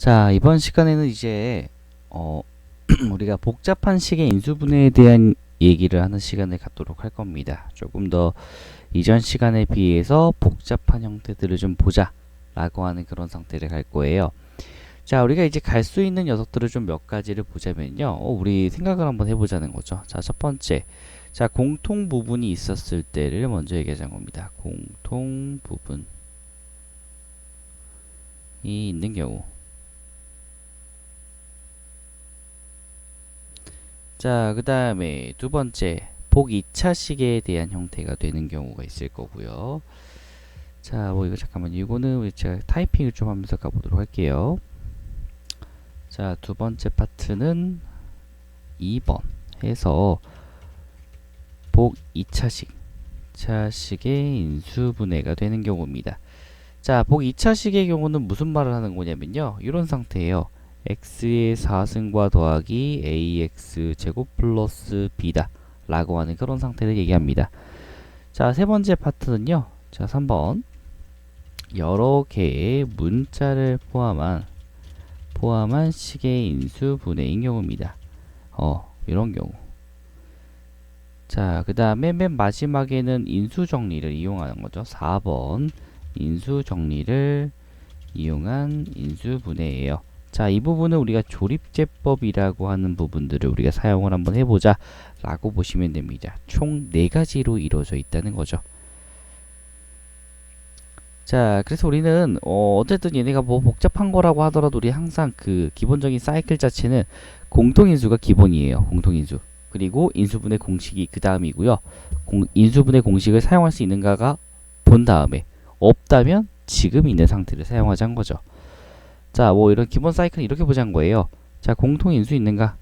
자, 이번 시간에는 이제 우리가 복잡한 식의 인수분해에 대한 얘기를 하는 시간을 갖도록 할 겁니다. 조금 더 이전 시간에 비해서 복잡한 형태들을 좀 보자 라고 하는 그런 상태를 갈 거예요. 자, 우리가 이제 갈 수 있는 녀석들을 좀 몇 가지를 보자면요. 우리 생각을 한번 해보자는 거죠. 자, 첫 번째. 자, 공통 부분이 있었을 때를 먼저 얘기하자는 겁니다. 공통 부분이 있는 경우. 자, 그 다음에 두 번째, 복 2차식에 대한 형태가 되는 경우가 있을 거고요. 자, 이거 잠깐만요. 이거는 제가 타이핑을 좀 하면서 가보도록 할게요. 자, 두 번째 파트는 2번 해서 복 2차식, 차식의 인수분해가 되는 경우입니다. 자, 복 2차식의 경우는 무슨 말을 하는 거냐면요. 이런 상태예요. x의 4승과 더하기 ax 제곱 플러스 b다 라고 하는 그런 상태를 얘기합니다. 자, 세 번째 파트는요. 자, 3번 여러 개의 문자를 포함한 식의 인수분해인 경우입니다. 이런 경우. 자, 그 다음에 맨 마지막에는 인수정리를 이용하는 거죠. 4번 인수정리를 이용한 인수분해예요. 자, 이 부분은 우리가 조립제법이라고 하는 부분들을 우리가 사용을 한번 해보자 라고 보시면 됩니다. 총 4가지로 이루어져 있다는 거죠. 자, 그래서 우리는 어쨌든 얘네가 뭐 복잡한 거라고 하더라도 우리 항상 그 기본적인 사이클 자체는 공통인수가 기본이에요. 공통인수. 그리고 인수분해 공식이 그 다음이고요. 인수분해 공식을 사용할 수 있는가가 본 다음에 없다면 지금 있는 상태를 사용하자는 거죠. 자, 뭐 이런 기본 사이클은 이렇게 보자는 거예요. 자, 공통인수 있는가?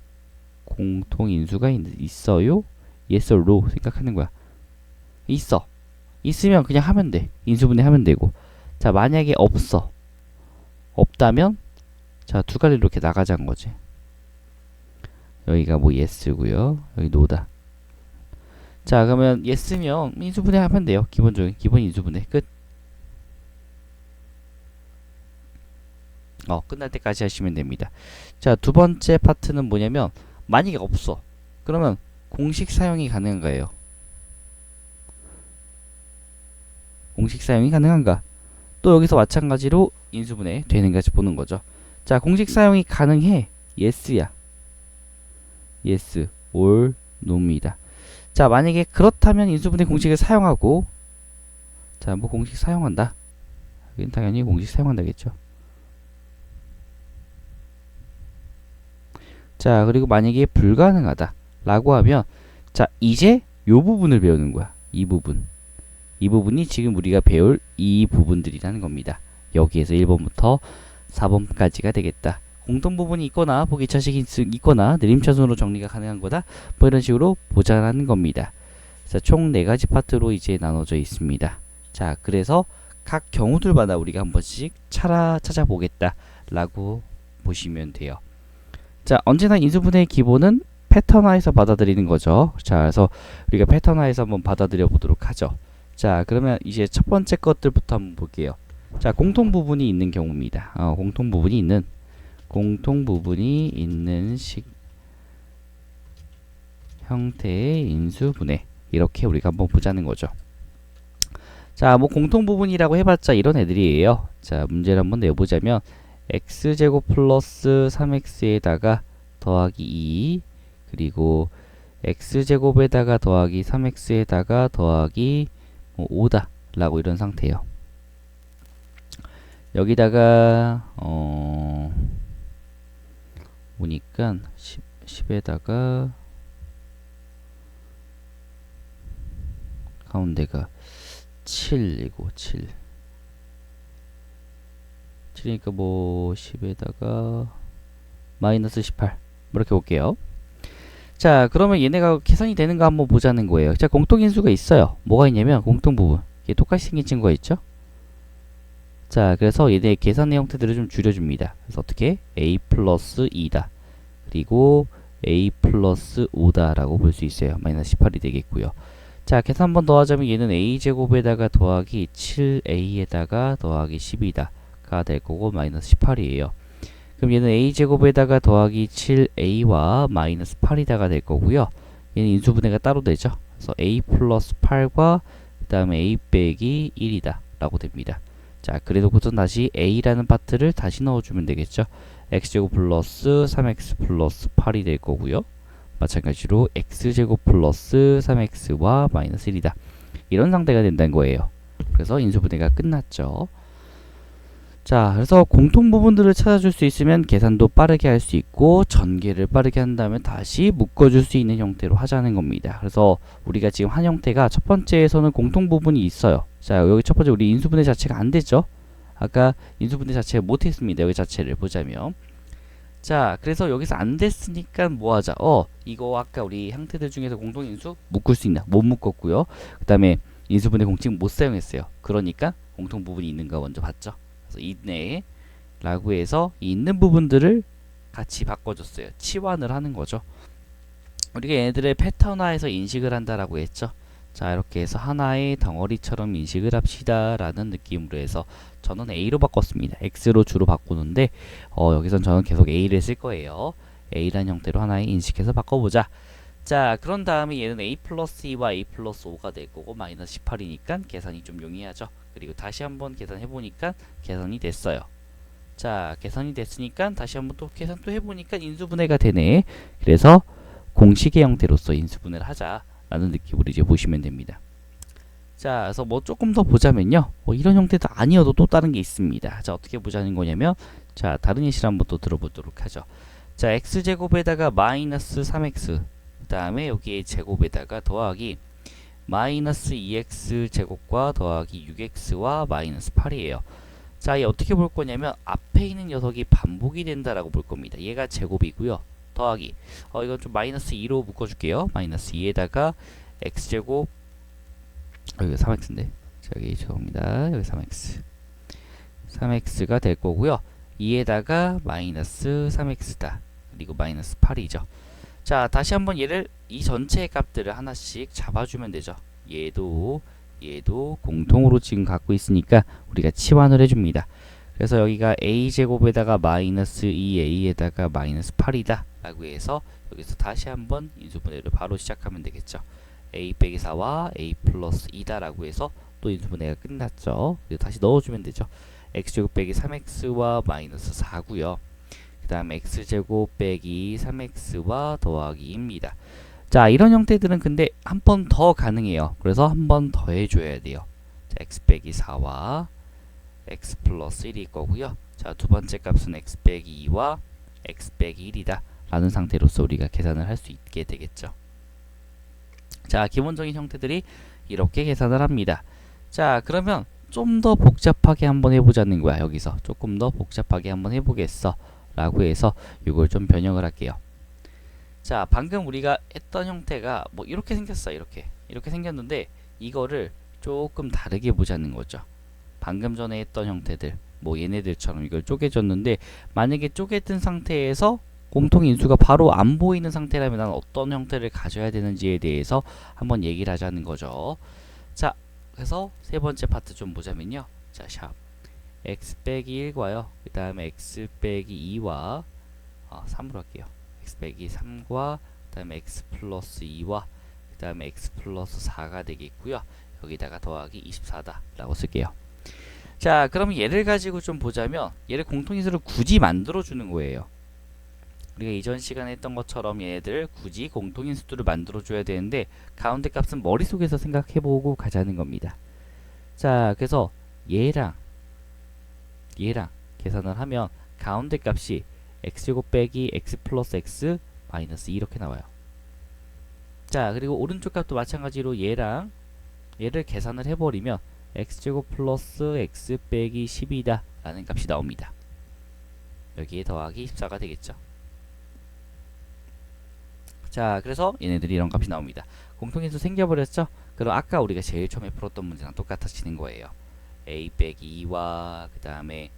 공통인수가 있어요? yes or no 생각하는 거야. 있어. 있으면 그냥 하면 돼. 인수분해 하면 되고. 자, 만약에 없어. 없다면 자, 두 가지로 이렇게 나가자는 거지. 여기가 뭐 yes고요. 여기 no다. 자, 그러면 yes면 인수분해 하면 돼요. 기본적인 기본 인수분해 끝. 끝날 때까지 하시면 됩니다. 자, 두 번째 파트는 뭐냐면 만약에 없어. 그러면 공식 사용이 가능한 거예요. 공식 사용이 가능한가? 또 여기서 마찬가지로 인수분해 되는가지 보는 거죠. 자, 공식 사용이 가능해. yes야. yes or no입니다. 자, 만약에 그렇다면 인수분해 공식을 사용하고 자, 뭐 공식 사용한다. 여긴 당연히 공식 사용한다겠죠. 자, 그리고 만약에 불가능하다 라고 하면 자, 이제 요 부분을 배우는 거야. 이 부분이 지금 우리가 배울 이 부분들이라는 겁니다. 여기에서 1번부터 4번까지가 되겠다. 공통 부분이 있거나 보기 차식이 있거나 느림차순으로 정리가 가능한 거다. 뭐 이런 식으로 보자라는 겁니다. 자, 총 4가지 파트로 이제 나눠져 있습니다. 자, 그래서 각 경우들마다 우리가 한 번씩 찾아보겠다 라고 보시면 돼요. 자, 언제나 인수분해의 기본은 패턴화해서 받아들이는 거죠. 자, 그래서 우리가 패턴화해서 한번 받아들여 보도록 하죠. 자, 그러면 이제 첫 번째 것들부터 한번 볼게요. 자, 공통 부분이 있는 경우입니다. 공통 부분이 있는 식 형태의 인수분해. 이렇게 우리가 한번 보자는 거죠. 자, 뭐 공통 부분이라고 해봤자 이런 애들이에요. 자, 문제를 한번 내보자면 x제곱 플러스 3x에다가 더하기 2 그리고 x제곱에다가 더하기 3x에다가 더하기 5다 라고 이런 상태예요. 여기다가 보니까 10에다가 가운데가 7이고 7이니까 뭐 10에다가 마이너스 18 이렇게 볼게요. 자, 그러면 얘네가 계산이 되는가 한번 보자는 거예요. 자, 공통인수가 있어요. 뭐가 있냐면 공통부분. 이게 똑같이 생긴 친구가 있죠? 자, 그래서 얘네의 계산의 형태들을 좀 줄여줍니다. 그래서 어떻게? a 플러스 2다. 그리고 a 플러스 5다 라고 볼 수 있어요. 마이너스 18이 되겠고요. 자, 계산 한 번 더 하자면 얘는 a제곱에다가 더하기 7a에다가 더하기 12다 가 될 거고 마이너스 18이에요. 그럼 얘는 a제곱에다가 더하기 7a와 마이너스 8이다가 될 거고요. 얘는 인수분해가 따로 되죠. 그래서 a 플러스 8과 그 다음에 a 빼기 1이다 라고 됩니다. 자, 그래놓고선 다시 a라는 파트를 다시 넣어주면 되겠죠. x제곱 플러스 3x 플러스 8이 될 거고요. 마찬가지로 x제곱 플러스 3x와 마이너스 1이다. 이런 상태가 된다는 거예요. 그래서 인수분해가 끝났죠. 자, 그래서 공통 부분들을 찾아줄 수 있으면 계산도 빠르게 할 수 있고 전개를 빠르게 한 다음에 다시 묶어줄 수 있는 형태로 하자는 겁니다. 그래서 우리가 지금 한 형태가 첫 번째에서는 공통 부분이 있어요. 자, 여기 첫 번째 우리 인수분해 자체가 안 됐죠? 아까 인수분해 자체를 못했습니다. 여기 자체를 보자면. 자, 그래서 여기서 안 됐으니까 뭐 하자? 이거 아까 우리 형태들 중에서 공통인수 묶을 수 있나? 못 묶었고요. 그 다음에 인수분해 공식 못 사용했어요. 그러니까 공통 부분이 있는가 먼저 봤죠. 그래서 있네 라고 해서 있는 부분들을 같이 바꿔줬어요. 치환을 하는 거죠. 우리가 얘네들의 패턴화해서 인식을 한다라고 했죠. 자, 이렇게 해서 하나의 덩어리처럼 인식을 합시다 라는 느낌으로 해서 저는 A로 바꿨습니다. X로 주로 바꾸는데 여기선 저는 계속 A를 쓸 거예요. A라는 형태로 하나의 인식해서 바꿔보자. 자, 그런 다음에 얘는 A 플러스 2와 A 플러스 5가 될 거고 마이너스 18이니까 계산이 좀 용이하죠. 그리고 다시 한번 계산해보니까 계산이 됐어요. 자, 계산이 됐으니까 다시 한번 또 계산 또 해보니까 인수분해가 되네. 그래서 공식의 형태로서 인수분해를 하자라는 느낌으로 이제 보시면 됩니다. 자, 그래서 뭐 조금 더 보자면요. 이런 형태도 아니어도 또 다른 게 있습니다. 자, 어떻게 보자는 거냐면, 자, 다른 예시를 한번 또 들어보도록 하죠. 자, x제곱에다가 마이너스 3x, 그 다음에 여기에 제곱에다가 더하기 마이너스 2x 제곱과 더하기 6x와 마이너스 8이에요. 자, 얘 어떻게 볼 거냐면 앞에 있는 녀석이 반복이 된다라고 볼 겁니다. 얘가 제곱이고요. 더하기 이건 좀 마이너스 2로 묶어줄게요. 마이너스 2에다가 x제곱 여기 3x인데 저기 죄송합니다. 여기 3x가 될 거고요. 2에다가 마이너스 3x다. 그리고 마이너스 8이죠. 자, 다시 한번 얘를 이 전체의 값들을 하나씩 잡아주면 되죠. 얘도 공통으로 지금 갖고 있으니까 우리가 치환을 해줍니다. 그래서 여기가 a제곱에다가 마이너스 2a에다가 마이너스 8이다 라고 해서 여기서 다시 한번 인수분해를 바로 시작하면 되겠죠. a 빼기 4와 a 플러스 2다 라고 해서 또 인수분해가 끝났죠. 다시 넣어주면 되죠. x제곱 빼기 3x와 마이너스 4고요. 그 다음에 x제곱 빼기 3x와 더하기 2입니다. 자, 이런 형태들은 근데 한 번 더 가능해요. 그래서 한 번 더 해줘야 돼요. 자, x 빼기 4와 x 플러스 1일 거고요. 자, 두 번째 값은 x 빼기 2와 x 빼기 1이다 라는 상태로서 우리가 계산을 할 수 있게 되겠죠. 자, 기본적인 형태들이 이렇게 계산을 합니다. 자, 그러면 좀 더 복잡하게 한번 해보자는 거야. 여기서 조금 더 복잡하게 한번 해보겠어 라고 해서 이걸 좀 변형을 할게요. 자, 방금 우리가 했던 형태가 뭐 이렇게 생겼어요. 이렇게 생겼는데 이거를 조금 다르게 보자는 거죠. 방금 전에 했던 형태들 뭐 얘네들처럼 이걸 쪼개줬는데 만약에 쪼개진 상태에서 공통인수가 바로 안 보이는 상태라면 난 어떤 형태를 가져야 되는지에 대해서 한번 얘기를 하자는 거죠. 자, 그래서 세 번째 파트 좀 보자면요. 자, 샵 x 빼기 1과요. 그 다음에 x 빼기 2와 3으로 할게요. x 빼기 3과 그 다음에 x 플러스 2와 그 다음에 x 플러스 4가 되겠고요. 여기다가 더하기 24다 라고 쓸게요. 자, 그럼 얘를 가지고 좀 보자면 얘를 공통인수를 굳이 만들어 주는 거예요. 우리가 이전 시간에 했던 것처럼 얘네들 굳이 공통인수들을 만들어 줘야 되는데 가운데 값은 머릿속에서 생각해보고 가자는 겁니다. 자, 그래서 얘랑 계산을 하면 가운데 값이 x제곱 빼기 x 플러스 x 마이너스 2 이렇게 나와요. 자, 그리고 오른쪽 값도 마찬가지로 얘를 계산을 해버리면 x제곱 플러스 x 빼기 10이다 라는 값이 나옵니다. 여기에 더하기 24가 되겠죠. 자, 그래서 얘네들이 이런 값이 나옵니다. 공통인수 생겨버렸죠? 그럼 아까 우리가 제일 처음에 풀었던 문제랑 똑같아지는 거예요. a 빼기 2와 그 다음에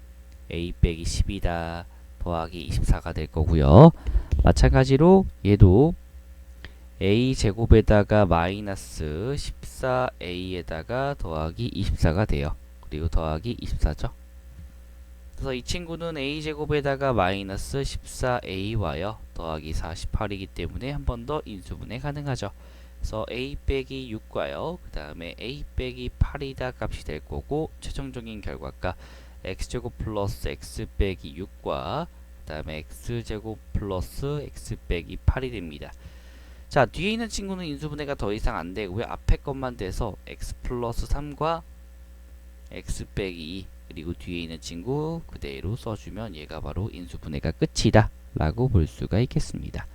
a 빼기 10이다 더하기 24가 될 거고요. 마찬가지로 얘도 a 제곱에다가 마이너스 14a에다가 더하기 24가 돼요. 그리고 더하기 24죠. 그래서 이 친구는 a제곱에다가 마이너스 14a와요. 더하기 48이기 때문에 한 번 더 인수분해 가능하죠. 그래서 a 빼기 6과요. 그 다음에 a 빼기 8이다 값이 될 거고 최종적인 결과가 x제곱 플러스 x 빼기 6과 그 다음에 x제곱 플러스 x 빼기 8이 됩니다. 자, 뒤에 있는 친구는 인수분해가 더 이상 안 되고요. 앞에 것만 돼서 x 플러스 3과 x 빼기 2 그리고 뒤에 있는 친구 그대로 써주면 얘가 바로 인수분해가 끝이다 라고 볼 수가 있겠습니다.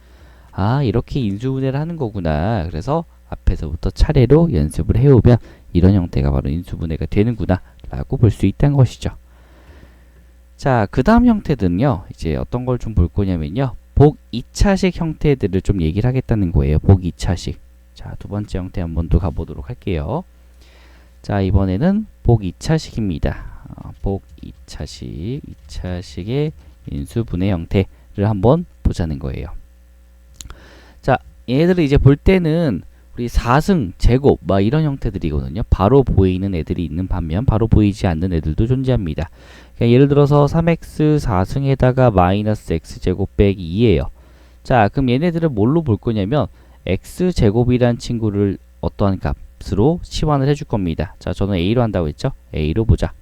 아, 이렇게 인수분해를 하는 거구나. 그래서 앞에서부터 차례로 연습을 해오면 이런 형태가 바로 인수분해가 되는구나 라고 볼 수 있다는 것이죠. 자, 그 다음 형태들은요, 이제 어떤 걸 좀 볼 거냐면요, 복 2차식 형태들을 좀 얘기를 하겠다는 거예요. 복 2차식. 자, 두 번째 형태 한번 더 가보도록 할게요. 자, 이번에는 복 2차식입니다. 복 2차식, 2차식의 인수분해 형태를 한번 보자는 거예요. 자, 얘들을 이제 볼 때는 우리 4승, 제곱, 막 이런 형태들이거든요. 바로 보이는 애들이 있는 반면 바로 보이지 않는 애들도 존재합니다. 그러니까 예를 들어서 3x 4승에다가 마이너스 x제곱 빼기 2예요. 자, 그럼 얘네들을 뭘로 볼 거냐면 x제곱이란 친구를 어떠한 값으로 치환을 해줄 겁니다. 자, 저는 a로 한다고 했죠? a로 보자.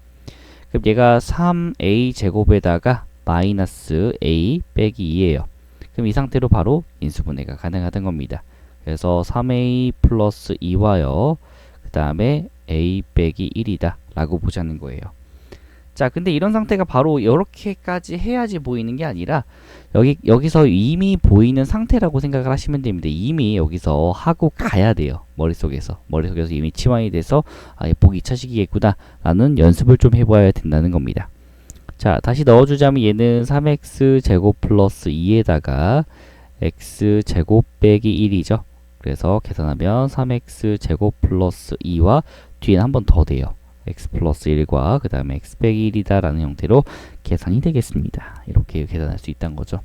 그럼 얘가 3a 제곱에다가 마이너스 a 빼기 2예요. 그럼 이 상태로 바로 인수분해가 가능하다는 겁니다. 그래서 3a 플러스 2와요. 그 다음에 a 빼기 1이다 라고 보자는 거예요. 자, 근데 이런 상태가 바로 이렇게까지 해야지 보이는 게 아니라 여기서 이미 보이는 상태라고 생각을 하시면 됩니다. 이미 여기서 하고 가야 돼요. 머릿속에서 이미 치환이 돼서 아, 복 2차식이겠구나 라는 연습을 좀 해봐야 된다는 겁니다. 자, 다시 넣어주자면 얘는 3x 제곱 플러스 2에다가 x 제곱 빼기 1이죠. 그래서 계산하면 3x 제곱 플러스 2와 뒤에는 한 번 더 돼요. x 플러스 1과 그 다음에 x 빼기 1이다 라는 형태로 계산이 되겠습니다. 이렇게 계산할 수 있다는 거죠.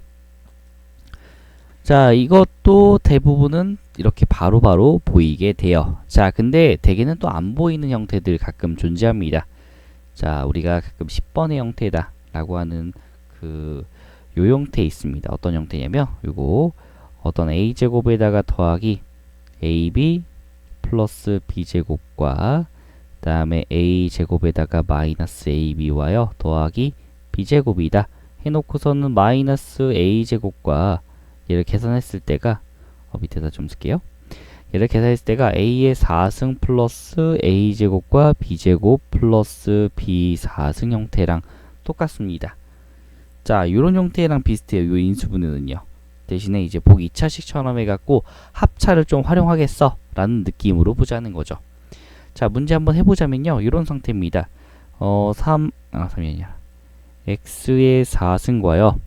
자, 이것도 대부분은 이렇게 바로바로 보이게 돼요. 자, 근데 대개는 또 안 보이는 형태들 가끔 존재합니다. 자, 우리가 가끔 10번의 형태다 라고 하는 요 형태 있습니다. 어떤 형태냐면 요거 어떤 a제곱에다가 더하기 ab 플러스 b제곱과 그 다음에 a제곱에다가 마이너스 ab와요 더하기 b제곱이다 해놓고서는 마이너스 a제곱과 얘를 계산했을 때가 밑에다 좀 쓸게요. 얘를 계산했을 때가 a의 4승 플러스 a제곱과 b제곱 플러스 b 4승 형태랑 똑같습니다. 자, 요런 형태랑 비슷해요. 요 인수분해는요. 대신에 이제 복 2차식처럼 해갖고 합차를 좀 활용하겠어 라는 느낌으로 보자는 거죠. 자, 문제 한번 해보자면요. 이런 상태입니다. 3이 아니라 x의 4승과요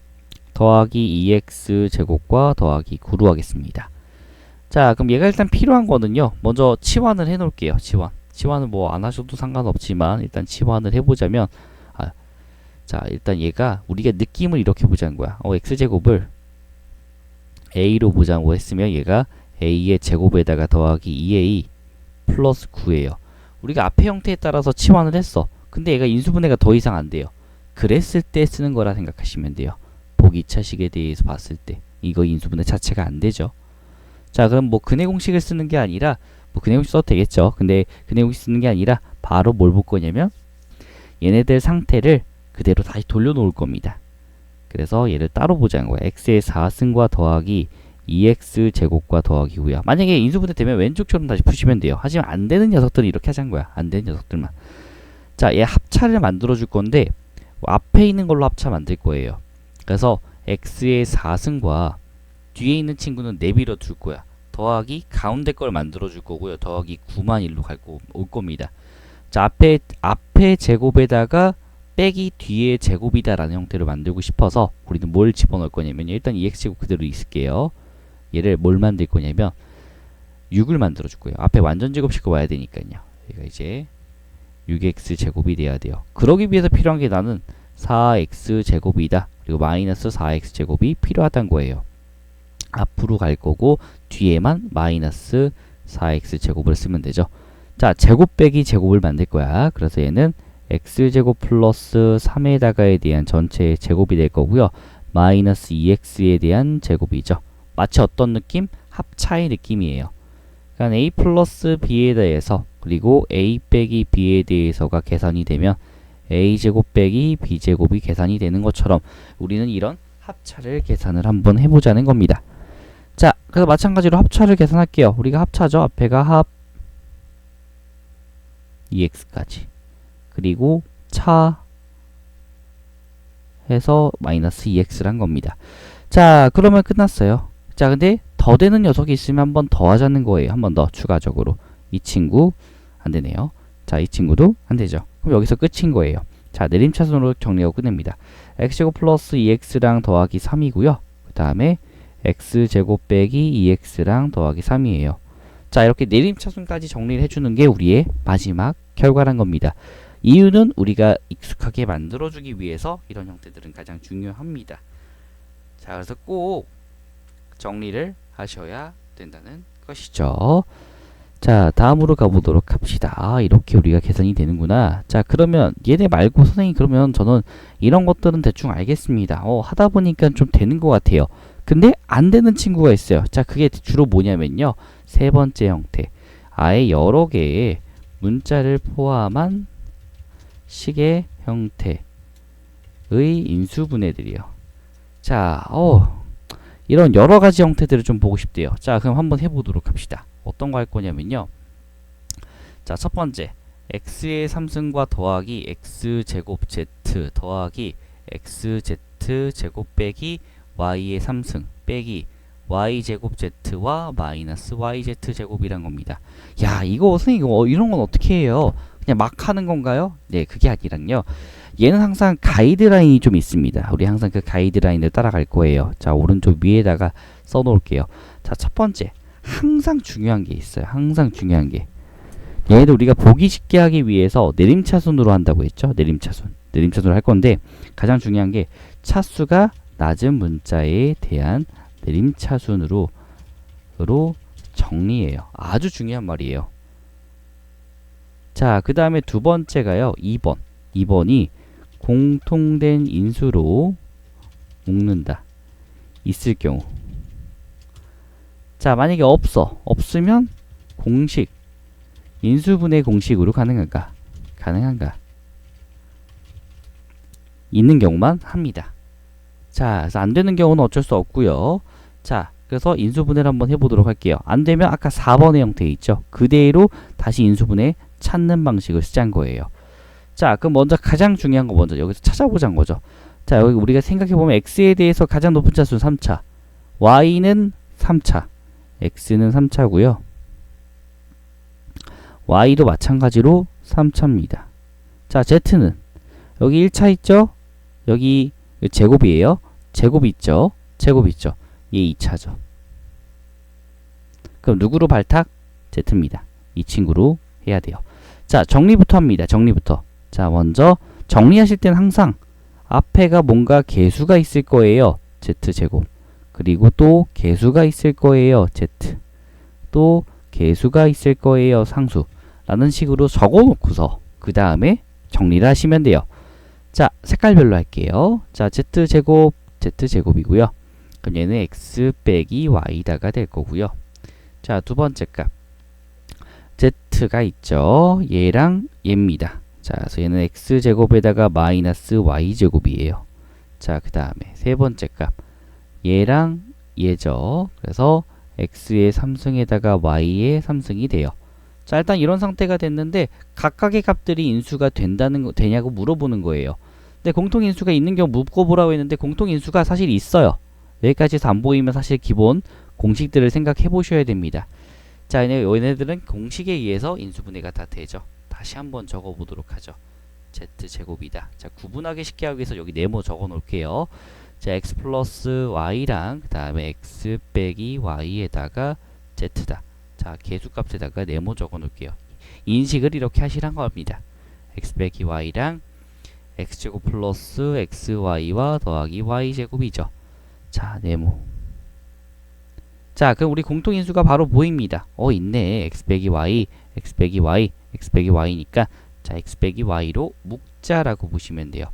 더하기 2x 제곱과 더하기 9로 하겠습니다. 자, 그럼 얘가 일단 필요한 거는요. 먼저 치환을 해 놓을게요. 치환은 뭐 안 하셔도 상관없지만 일단 치환을 해보자면 자, 일단 얘가 우리가 느낌을 이렇게 보자는 거야. x제곱을 a로 보자고 했으면 얘가 a의 제곱에다가 더하기 2a 플러스 9예요. 우리가 앞의 형태에 따라서 치환을 했어. 근데 얘가 인수분해가 더 이상 안 돼요. 그랬을 때 쓰는 거라 생각하시면 돼요. 복 2차식에 대해서 봤을 때 이거 인수분해 자체가 안 되죠. 자, 그럼 뭐 근해 공식을 쓰는 게 아니라 뭐 근해 공식 써도 되겠죠. 근데 근해 공식 쓰는 게 아니라 바로 뭘 볼 거냐면 얘네들 상태를 그대로 다시 돌려놓을 겁니다. 그래서 얘를 따로 보자는 거야. x의 4승과 더하기 2x 제곱과 더하기고요. 만약에 인수분해 되면 왼쪽처럼 다시 푸시면 돼요. 하지만 안 되는 녀석들은 이렇게 하자는 거야. 안 되는 녀석들만. 자, 얘 합차를 만들어 줄 건데 앞에 있는 걸로 합차 만들 거예요. 그래서 x의 4승과 뒤에 있는 친구는 내밀어 둘 거야. 더하기 가운데 걸 만들어 줄 거고요. 더하기 9만 1로 올 겁니다. 자, 앞에 제곱에다가 빼기 뒤에 제곱이다 라는 형태로 만들고 싶어서 우리는 뭘 집어넣을 거냐면 일단 2x제곱 그대로 있을게요. 얘를 뭘 만들 거냐면 6을 만들어 줄 거예요. 앞에 완전 제곱식 와야 되니까요. 얘가 이제 6x제곱이 돼야 돼요. 그러기 위해서 필요한 게 나는 4x제곱이다. 그리고 마이너스 4x제곱이 필요하다는 거예요. 앞으로 갈 거고 뒤에만 마이너스 4x제곱을 쓰면 되죠. 자, 제곱 빼기 제곱을 만들 거야. 그래서 얘는 x제곱 플러스 3에다가에 대한 전체 제곱이 될 거고요. 마이너스 2x에 대한 제곱이죠. 마치 어떤 느낌? 합차의 느낌이에요. 그러니까 a 플러스 b에 대해서 그리고 a 빼기 b에 대해서가 계산이 되면 a제곱 빼기 b제곱이 계산이 되는 것처럼 우리는 이런 합차를 계산을 한번 해보자는 겁니다. 자, 그래서 마찬가지로 합차를 계산할게요. 우리가 합차죠. 앞에가 합 2x까지 그리고 차 해서 마이너스 2x란 겁니다. 자, 그러면 끝났어요. 자, 근데 더 되는 녀석이 있으면 한번 더 하자는 거예요. 한 번 더 추가적으로. 이 친구 안 되네요. 자, 이 친구도 안 되죠. 그럼 여기서 끝인 거예요. 자, 내림차순으로 정리하고 끝냅니다. x제곱 플러스 2x랑 더하기 3이고요. 그 다음에 x제곱 빼기 2x랑 더하기 3이에요. 자, 이렇게 내림차순까지 정리를 해주는 게 우리의 마지막 결과란 겁니다. 이유는 우리가 익숙하게 만들어주기 위해서 이런 형태들은 가장 중요합니다. 자, 그래서 꼭 정리를 하셔야 된다는 것이죠. 자, 다음으로 가보도록 합시다. 아, 이렇게 우리가 계산이 되는구나. 자, 그러면 얘네 말고 선생님 그러면 저는 이런 것들은 대충 알겠습니다. 하다 보니까 좀 되는 것 같아요. 근데 안 되는 친구가 있어요. 자, 그게 주로 뭐냐면요. 세 번째 형태. 아예 여러 개의 문자를 포함한 식의 형태의 인수분해들이요. 자, 이런 여러 가지 형태들을 좀 보고 싶대요. 자, 그럼 한번 해보도록 합시다. 어떤 거 할 거냐면요. 자, 첫 번째. x의 3승과 더하기 x제곱 z 더하기 xz 제곱 빼기 y의 3승 빼기 y제곱 z와 마이너스 yz 제곱이란 겁니다. 야, 이거 선생님 이런 건 어떻게 해요? 그냥 막 하는 건가요? 네, 그게 아니란요. 얘는 항상 가이드라인이 좀 있습니다. 우리 항상 그 가이드라인을 따라갈 거예요. 자, 오른쪽 위에다가 써놓을게요. 자, 첫 번째. 항상 중요한 게 있어요. 항상 중요한 게. 얘도 우리가 보기 쉽게 하기 위해서 내림차순으로 한다고 했죠. 내림차순. 내림차순으로 할 건데 가장 중요한 게 차수가 낮은 문자에 대한 내림차순으로 정리해요. 아주 중요한 말이에요. 자, 그 다음에 두 번째가요. 2번. 2번이 공통된 인수로 묶는다. 있을 경우. 자, 만약에 없으면 공식, 인수분해 공식으로 가능한가? 가능한가? 있는 경우만 합니다. 자, 그래서 안 되는 경우는 어쩔 수 없고요. 자, 그래서 인수분해를 한번 해보도록 할게요. 안 되면 아까 4번의 형태 있죠? 그대로 다시 인수분해 찾는 방식을 쓰자는 거예요. 자, 그럼 먼저 가장 중요한 거 먼저 여기서 찾아보자는 거죠. 자, 여기 우리가 생각해보면 x에 대해서 가장 높은 차수는 3차, y는 3차, x는 3차고요. y도 마찬가지로 3차입니다. 자, z는 여기 1차 있죠? 여기 제곱이에요. 제곱 있죠? 제곱 있죠? 얘 2차죠. 그럼 누구로 발탁? z입니다. 이 친구로 해야 돼요. 자, 정리부터 합니다. 정리부터. 자, 먼저 정리하실 때는 항상 앞에가 뭔가 개수가 있을 거예요. z제곱. 그리고 또 개수가 있을 거예요. z. 또 개수가 있을 거예요. 상수. 라는 식으로 적어놓고서 그 다음에 정리를 하시면 돼요. 자, 색깔별로 할게요. 자, z제곱, z제곱이고요. 그럼 얘는 x 빼기 y다가 될 거고요. 자, 두 번째 값. z가 있죠. 얘랑 얘입니다. 자, 그래서 얘는 x제곱에다가 마이너스 y제곱이에요. 자, 그 다음에 세 번째 값. 얘랑 얘죠. 그래서 x의 3승에다가 y의 3승이 돼요. 자, 일단 이런 상태가 됐는데 각각의 값들이 인수가 되냐고 물어보는 거예요. 근데 공통인수가 있는 경우 묶어보라고 했는데 공통인수가 사실 있어요. 여기까지 해서 안 보이면 사실 기본 공식들을 생각해 보셔야 됩니다. 자, 얘네들은 공식에 의해서 인수분해가 다 되죠. 다시 한번 적어보도록 하죠. z제곱이다. 자, 구분하기 쉽게 하기 위해서 여기 네모 적어 놓을게요. 자, x 플러스 y랑 그 다음에 x 빼기 y에다가 z다. 자, 개수값에다가 네모 적어 놓을게요. 인식을 이렇게 하시란 겁니다. x 빼기 y랑 x제곱 플러스 xy와 더하기 y제곱이죠. 자, 네모. 자, 그럼 우리 공통인수가 바로 보입니다. 있네. x 빼기 y, x 빼기 y, x 빼기 y니까 자, x 빼기 y로 묶자라고 보시면 돼요.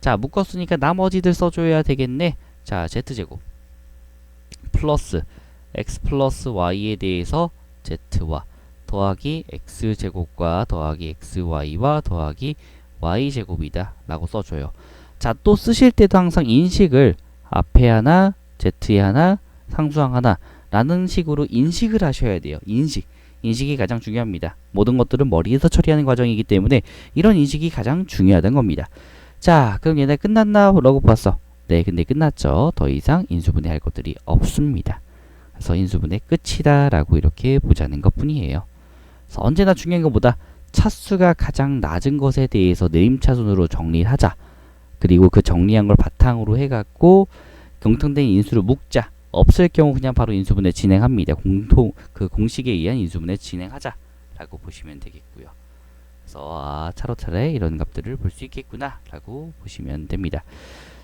자, 묶었으니까 나머지들 써줘야 되겠네. 자, z제곱 플러스 x 플러스 y에 대해서 z와 더하기 x제곱과 더하기 xy와 더하기 y제곱이다 라고 써줘요. 자, 또 쓰실 때도 항상 인식을 앞에 하나, z에 하나, 상수항 하나 라는 식으로 인식을 하셔야 돼요. 인식이 가장 중요합니다. 모든 것들은 머리에서 처리하는 과정이기 때문에 이런 인식이 가장 중요하다는 겁니다. 자, 그럼 얘네 끝났나? 라고 봤어. 네, 근데 끝났죠. 더 이상 인수분해 할 것들이 없습니다. 그래서 인수분해 끝이다 라고 이렇게 보자는 것 뿐이에요. 그래서 언제나 중요한 것보다 차수가 가장 낮은 것에 대해서 내림차순으로 정리를 하자. 그리고 그 정리한 걸 바탕으로 해갖고 공통된 인수를 묶자. 없을 경우 그냥 바로 인수분해 진행합니다. 공식에 의한 인수분해 진행하자 라고 보시면 되겠고요. 그래서 차로차례 이런 값들을 볼 수 있겠구나 라고 보시면 됩니다.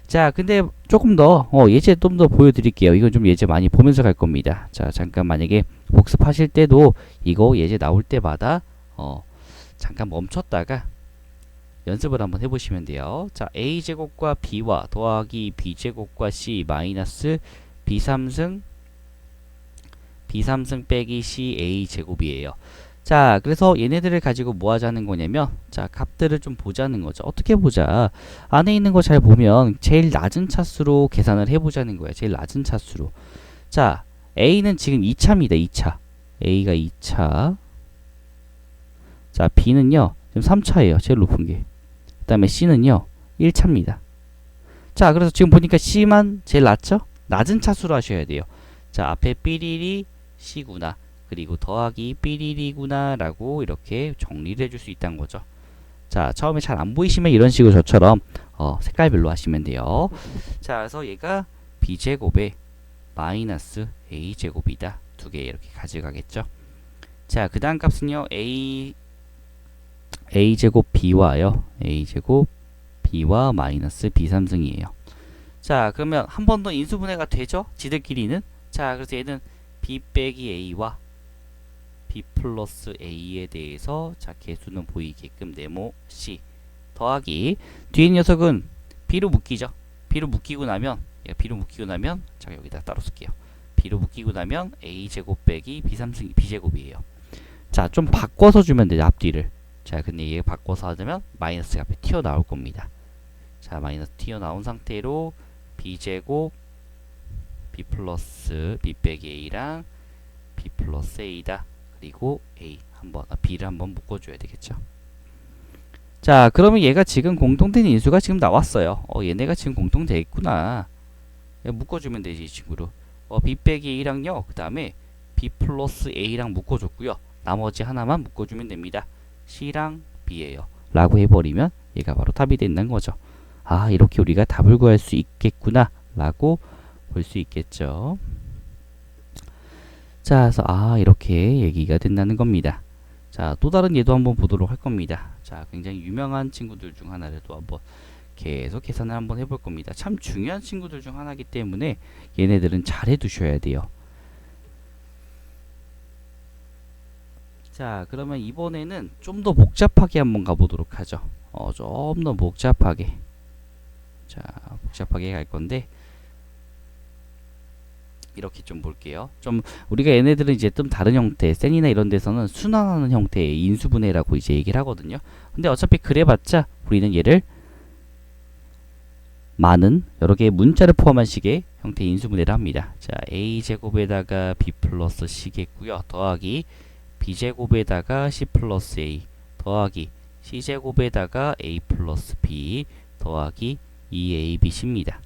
자, 근데 조금 더 예제 좀 더 보여드릴게요. 이건 좀 예제 많이 보면서 갈 겁니다. 자, 잠깐 만약에 복습하실 때도 이거 예제 나올 때마다 잠깐 멈췄다가 연습을 한번 해보시면 돼요. 자, a제곱과 b와 더하기 b제곱과 c 마이너스 b3승 빼기 c a제곱이에요. 자, 그래서 얘네들을 가지고 뭐 하자는 거냐면, 자, 값들을 좀 보자는 거죠. 어떻게 보자? 안에 있는 거 잘 보면 제일 낮은 차수로 계산을 해보자는 거야. 제일 낮은 차수로. 자, a는 지금 2차입니다. 2차. a가 2차. 자, b는요, 지금 3차예요. 제일 높은 게. 그 다음에 c는요, 1차입니다. 자, 그래서 지금 보니까 c만 제일 낮죠? 낮은 차수로 하셔야 돼요. 자, 앞에 삐리리 c구나. 그리고 더하기 삐리리구나 라고 이렇게 정리를 해줄 수 있다는 거죠. 자, 처음에 잘 안 보이시면 이런 식으로 저처럼 색깔별로 하시면 돼요. 자, 그래서 얘가 b제곱에 마이너스 a제곱이다. 두 개 이렇게 가져가겠죠. 자, 그 다음 값은요, a제곱 b와요. a제곱 b와 마이너스 b3승이에요. 자, 그러면 한 번 더 인수분해가 되죠? 지들끼리는. 자, 그래서 얘는 b 빼기 a와 b 플러스 a에 대해서 자, 개수는 보이게끔 네모 c 더하기 뒤에 녀석은 b로 묶이죠. b로 묶이고 나면 자, 여기다 따로 쓸게요. b로 묶이고 나면 a제곱 빼기 b제곱이에요. 자, 좀 바꿔서 주면 되죠. 앞뒤를. 자, 근데 얘 바꿔서 하자면 마이너스가 앞에 튀어나올 겁니다. 자, 마이너스 튀어나온 상태로 b제곱 b 플러스 b 빼기 a랑 b 플러스 a다. 그리고 b를 한번 묶어줘야 되겠죠. 자, 그러면 얘가 지금 공통된 인수가 지금 나왔어요. 얘네가 지금 공통돼 있구나. 묶어주면 되지, 이 친구로. b 빼기 a랑요, 그 다음에 b 플러스 a랑 묶어줬고요. 나머지 하나만 묶어주면 됩니다. c랑 b예요. 라고 해버리면 얘가 바로 답이 된다는 거죠. 아, 이렇게 우리가 답을 구할 수 있겠구나 라고 볼 수 있겠죠. 자, 그래서 이렇게 얘기가 된다는 겁니다. 자, 또 다른 예도 한번 보도록 할 겁니다. 자, 굉장히 유명한 친구들 중 하나를 또 한번 계속 계산을 한번 해볼 겁니다. 참 중요한 친구들 중 하나이기 때문에 얘네들은 잘 해두셔야 돼요. 자, 그러면 이번에는 좀 더 복잡하게 한번 가보도록 하죠. 좀 더 복잡하게. 자, 복잡하게 갈 건데 이렇게 좀 볼게요. 좀 우리가 얘네들은 이제 좀 다른 형태, 셀이나 이런 데서는 순환하는 형태의 인수분해라고 이제 얘기를 하거든요. 근데 어차피 그래봤자 우리는 얘를 많은 여러 개의 문자를 포함한 식의 형태의 인수분해를 합니다. 자, a제곱에다가 b 플러스 c겠고요. 더하기 b제곱에다가 c 플러스 a 더하기 c제곱에다가 a 플러스 b 더하기 2abc입니다.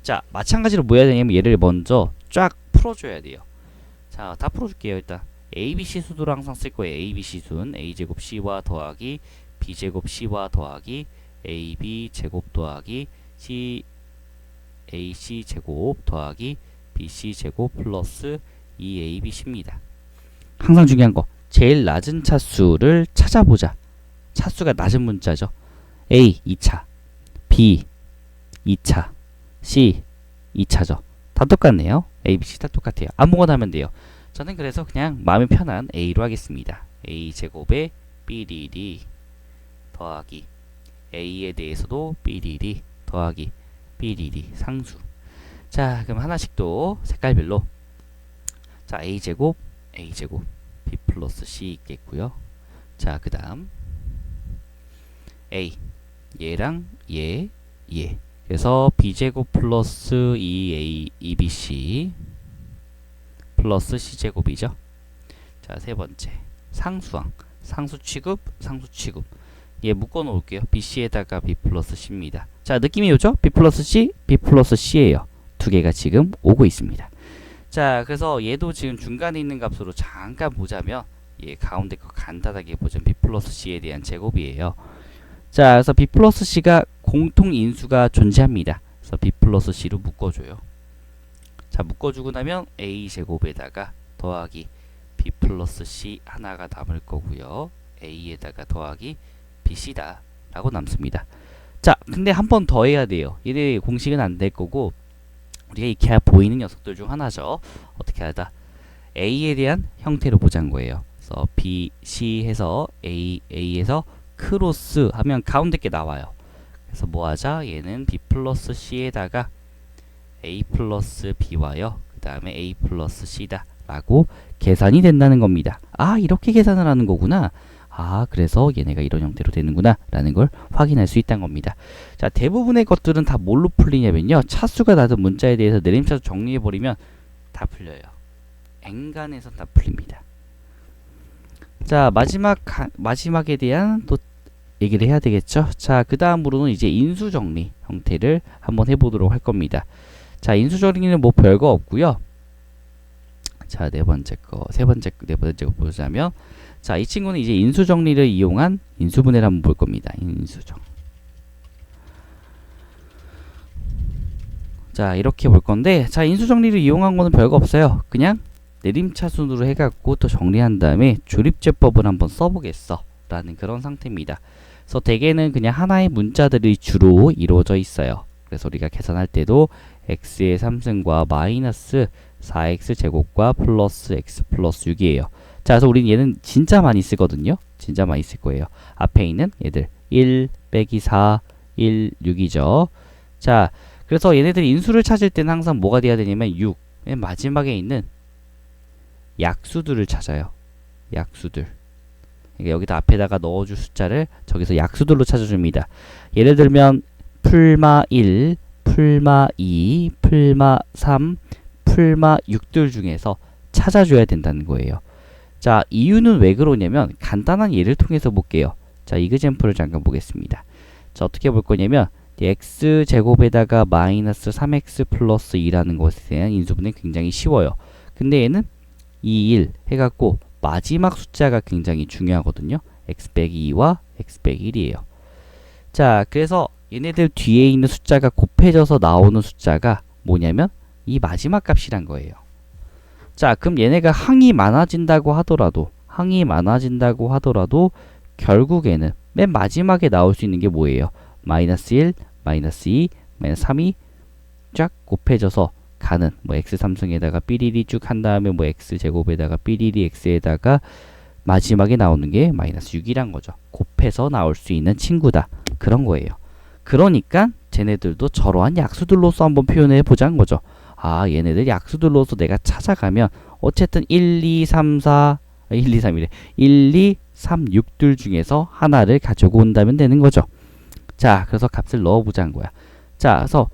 자, 마찬가지로 뭐 해야 되냐면 얘를 먼저 쫙 풀어줘야 돼요. 자, 다 풀어줄게요. 일단 ABC 수도를 항상 쓸 거예요. ABC 순 a제곱 c와 더하기 b제곱 c와 더하기 ab 제곱 더하기 ac 제곱 더하기 bc 제곱 플러스 2abc입니다. 항상 중요한 거 제일 낮은 차수를 찾아보자. 차수가 낮은 문자죠. a 2차, b 2차, c 2차죠. 다 똑같네요. a, b, c 다 똑같아요. 아무거나 하면 돼요. 저는 그래서 그냥 마음이 편한 a로 하겠습니다. a 제곱에 bdd 더하기 a에 대해서도 삐리리 더하기 삐리리 상수. 자, 그럼 하나씩 또 색깔별로. 자, a제곱 b 플러스 c 있겠고요. 자, 그 다음 a 얘랑 얘 그래서 b제곱 플러스 2a 2bc 플러스 c제곱이죠. 자, 세 번째 상수항 상수 취급 얘 묶어 놓을게요. bc에다가 b 플러스 c입니다. 자, 느낌이 오죠? b 플러스 c예요. 두 개가 지금 오고 있습니다. 자, 그래서 얘도 지금 중간에 있는 값으로 잠깐 보자면 얘 가운데 거 간단하게 보자면 b 플러스 c에 대한 제곱이에요. 자, 그래서 b 플러스 c가 공통 인수가 존재합니다. 그래서 b 플러스 c로 묶어줘요. 자, 묶어주고 나면 a 제곱에다가 더하기 b 플러스 c 하나가 남을 거고요. a에다가 더하기 bc다 라고 남습니다. 자, 근데 한 번 더 해야 돼요. 얘네 공식은 안 될 거고 우리가 익혀야 보이는 녀석들 중 하나죠. 어떻게 하다 a에 대한 형태로 보자는 거예요. 그래서 b, c 해서 a에서 크로스 하면 가운데 게 나와요. 그래서 뭐 하자? 얘는 b 플러스 c에다가 a 플러스 b와요. 그 다음에 a 플러스 c다 라고 계산이 된다는 겁니다. 아, 이렇게 계산을 하는 거구나. 아, 그래서 얘네가 이런 형태로 되는구나 라는 걸 확인할 수 있다는 겁니다. 자, 대부분의 것들은 다 뭘로 풀리냐면요, 차수가 나든 문자에 대해서 내림차수 정리해버리면 다 풀려요. 엔간에선 다 풀립니다. 자, 마지막에 대한 또 얘기를 해야 되겠죠. 자, 그 다음으로는 이제 인수정리 형태를 한번 해보도록 할 겁니다. 자, 인수정리는 뭐 별거 없고요. 자, 네 번째 거 보자면, 자, 이 친구는 이제 인수정리를 이용한 인수분해를 한번 볼 겁니다. 인수정. 자, 이렇게 볼 건데, 자, 인수정리를 이용한 거는 별거 없어요. 그냥 내림차순으로 해갖고 또 정리한 다음에 조립제법을 한번 써보겠어 라는 그런 상태입니다. 그래서 대개는 그냥 하나의 문자들이 주로 이루어져 있어요. 그래서 우리가 계산할 때도 x의 3승과 마이너스 4x 제곱과 플러스 x 플러스 6이에요. 자, 그래서 우리는 얘는 진짜 많이 쓰거든요. 진짜 많이 쓸 거예요. 앞에 있는 얘들 1 빼기 4, 1, 6이죠. 자, 그래서 얘네들이 인수를 찾을 때는 항상 뭐가 돼야 되냐면 6, 맨 마지막에 있는 약수들을 찾아요. 약수들. 그러니까 여기다 앞에다가 넣어줄 숫자를 저기서 약수들로 찾아줍니다. 예를 들면 풀마 1, 풀마 2, 풀마 3, 풀마 6들 중에서 찾아줘야 된다는 거예요. 자, 이유는 왜 그러냐면 간단한 예를 통해서 볼게요. 자, 이그젬플을 잠깐 보겠습니다. 자, 어떻게 볼 거냐면 x 제곱에다가 마이너스 3x 플러스 2라는 것에 대한 인수분해 굉장히 쉬워요. 근데 얘는 2, 1 해갖고 마지막 숫자가 굉장히 중요하거든요. x 빼기 2와 x 빼기 1이에요. 자, 그래서 얘네들 뒤에 있는 숫자가 곱해져서 나오는 숫자가 뭐냐면 이 마지막 값이란 거예요. 자, 그럼 얘네가 항이 많아진다고 하더라도 결국에는 맨 마지막에 나올 수 있는 게 뭐예요? 마이너스 1, 마이너스 2, 마이너스 3이 쫙 곱해져서 가는 뭐 x3승에다가 삐리리 쭉 한 다음에 뭐 x제곱에다가 삐리리 x에다가 마지막에 나오는 게 마이너스 6이란 거죠. 곱해서 나올 수 있는 친구다. 그런 거예요. 그러니까 쟤네들도 저러한 약수들로서 한번 표현해 보자는 거죠. 아, 얘네들 약수들로서 내가 찾아가면 어쨌든 1, 2, 3, 6들 중에서 하나를 가지고 온다면 되는 거죠. 자, 그래서 값을 넣어보자는 거야. 자, 그래서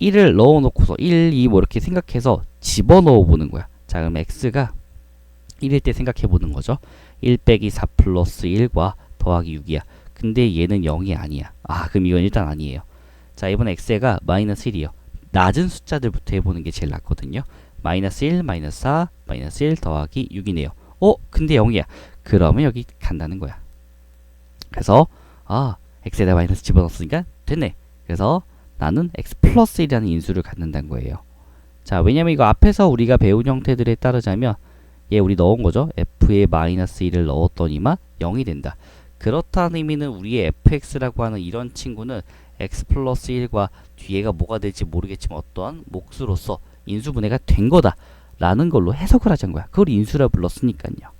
1을 넣어놓고서 1, 2 뭐 이렇게 생각해서 집어넣어 보는 거야. 자, 그럼 x가 1일 때 생각해 보는 거죠. 1 빼기 4 플러스 1과 더하기 6이야. 근데 얘는 0이 아니야. 아, 그럼 이건 일단 아니에요. 자, 이번에 x가 마이너스 1이요. 낮은 숫자들부터 해보는 게 제일 낫거든요. 마이너스 1, 마이너스 4, 마이너스 1 더하기 6이네요. 근데 0이야. 그러면 여기 간다는 거야. 그래서 x에다 마이너스 집어넣었으니까 됐네. 그래서 나는 x 플러스 1이라는 인수를 갖는다는 거예요. 자, 왜냐면 이거 앞에서 우리가 배운 형태들에 따르자면 얘 우리 넣은 거죠. f에 마이너스 1을 넣었더니만 0이 된다. 그렇다는 의미는 우리의 fx라고 하는 이런 친구는 x 플러스 1과 뒤에가 뭐가 될지 모르겠지만 어떠한 몫으로서 인수분해가 된 거다 라는 걸로 해석을 하자는 거야. 그걸 인수라 불렀으니까요.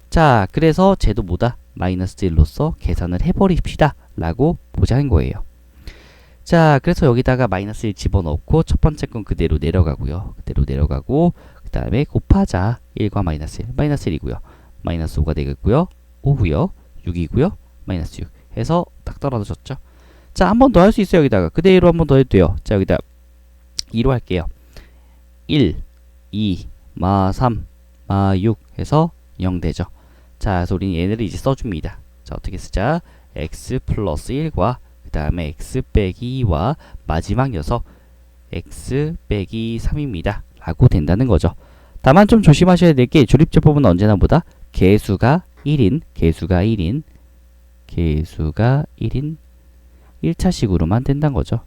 자, 그래서 쟤도 뭐다? 마이너스 1로서 계산을 해버립시다 라고 보자는 거예요. 자, 그래서 여기다가 마이너스 1 집어넣고 첫 번째 건 그대로 내려가고요. 그대로 내려가고 그 다음에 곱하자 1과 마이너스 1, 마이너스 1이고요. 마이너스 5가 되겠고요. 5고요. 6이고요. 마이너스 6 해서 딱 떨어졌죠. 자, 한 번 더 할 수 있어요. 여기다가 그대로 한 번 더 해도 돼요. 자, 여기다 2로 할게요. 1, 2, 마 3, 마 6 해서 0 되죠. 자, 그래서 우리는 얘네를 이제 써줍니다. 자, 어떻게 쓰자? x 플러스 1과 그 다음에 x 빼기 2와 마지막 녀석 x 빼기 3입니다. 라고 된다는 거죠. 다만 좀 조심하셔야 될 게 조립제법은 언제나 보다 개수가 1인 1차식으로만 된다는 거죠.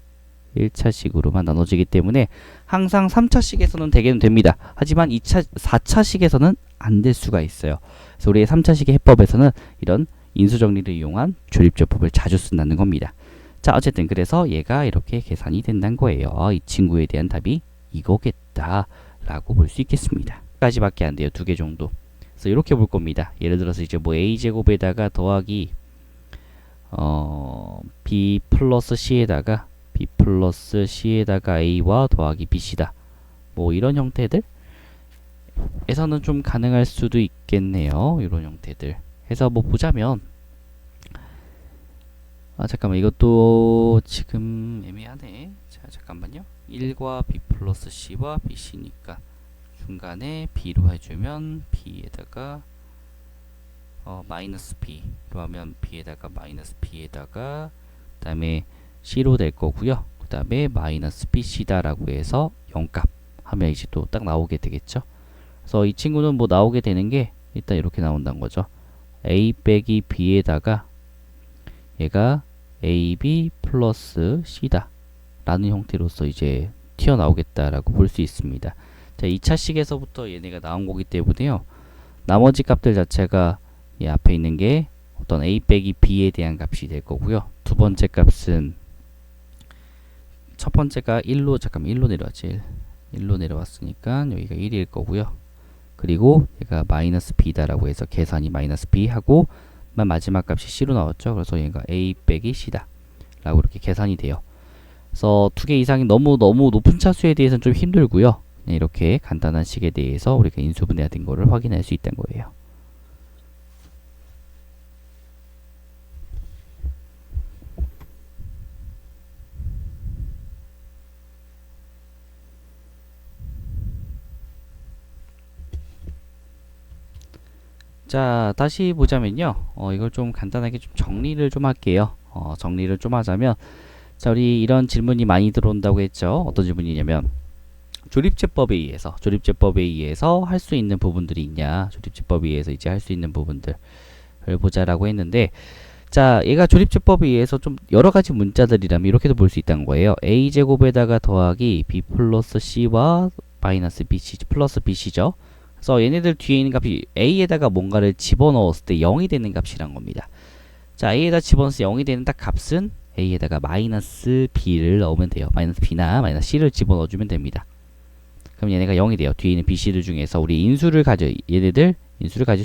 1차식으로만 나눠지기 때문에 항상 3차식에서는 되게는 됩니다. 하지만 4차식에서는 안 될 수가 있어요. 그래서 우리의 3차식의 해법에서는 이런 인수정리를 이용한 조립제법을 자주 쓴다는 겁니다. 자, 어쨌든 그래서 얘가 이렇게 계산이 된다는 거예요. 이 친구에 대한 답이 이거겠다 라고 볼 수 있겠습니다. 까지밖에 안 돼요. 2개 정도. 그래서 이렇게 볼 겁니다. 예를 들어서 이제 뭐 a제곱에다가 더하기 b 플러스 c에다가 a와 더하기 bc다. 뭐 이런 형태들 에서는 좀 가능할 수도 있겠네요. 이런 형태들 해서 뭐 보자면 잠깐만 이것도 지금 애매하네. 자, 잠깐만요. 1과 b 플러스 c와 bc니까 중간에 b로 해주면 b에다가 마이너스 b로 하면 b에다가 마이너스 b에다가 그 다음에 c로 될 거고요. 그 다음에 마이너스 bc다 라고 해서 0값 하면 이제 또 딱 나오게 되겠죠. 그래서 이 친구는 뭐 나오게 되는 게 일단 이렇게 나온다는 거죠. a 빼기 b에다가 얘가 ab 플러스 c다 라는 형태로서 이제 튀어나오겠다라고 볼 수 있습니다. 자, 2차식에서부터 얘네가 나온 거기 때문에요. 나머지 값들 자체가 이 앞에 있는 게 어떤 a 빼기 b에 대한 값이 될 거고요. 두 번째 값은 첫 번째가 1로 잠깐만 1로 내려왔지. 1로 내려왔으니까 여기가 1일 거고요. 그리고 얘가 마이너스 b다라고 해서 계산이 마이너스 b 하고 마지막 값이 c로 나왔죠. 그래서 얘가 a 빼기 c다 라고 이렇게 계산이 돼요. 그래서 2개 이상이 너무 높은 차수에 대해서는 좀 힘들고요. 그냥 이렇게 간단한 식에 대해서 우리가 인수분해된 거를 확인할 수 있다는 거예요. 자, 다시 보자면요. 이걸 좀 간단하게 좀 정리를 좀 할게요. 정리를 좀 하자면 자, 우리 이런 질문이 많이 들어온다고 했죠. 어떤 질문이냐면 조립제법에 의해서 할 수 있는 부분들이 있냐. 조립제법에 의해서 이제 할 수 있는 부분들을 보자라고 했는데 자, 얘가 조립제법에 의해서 좀 여러 가지 문자들이라면 이렇게도 볼 수 있다는 거예요. a제곱에다가 더하기 b 플러스 c와 마이너스 bc 플러스 bc죠. 그래서 얘네들 뒤에 있는 값이 a에다가 뭔가를 집어넣었을 때 0이 되는 값이란 겁니다. 자, a에다 집어넣었을 때 0이 되는 딱 값은 a에다가 마이너스 b를 넣으면 돼요. 마이너스 b나 마이너스 c를 집어넣어주면 됩니다. 그럼 얘네가 0이 돼요. 뒤에 있는 bc들 중에서 우리 인수를 가질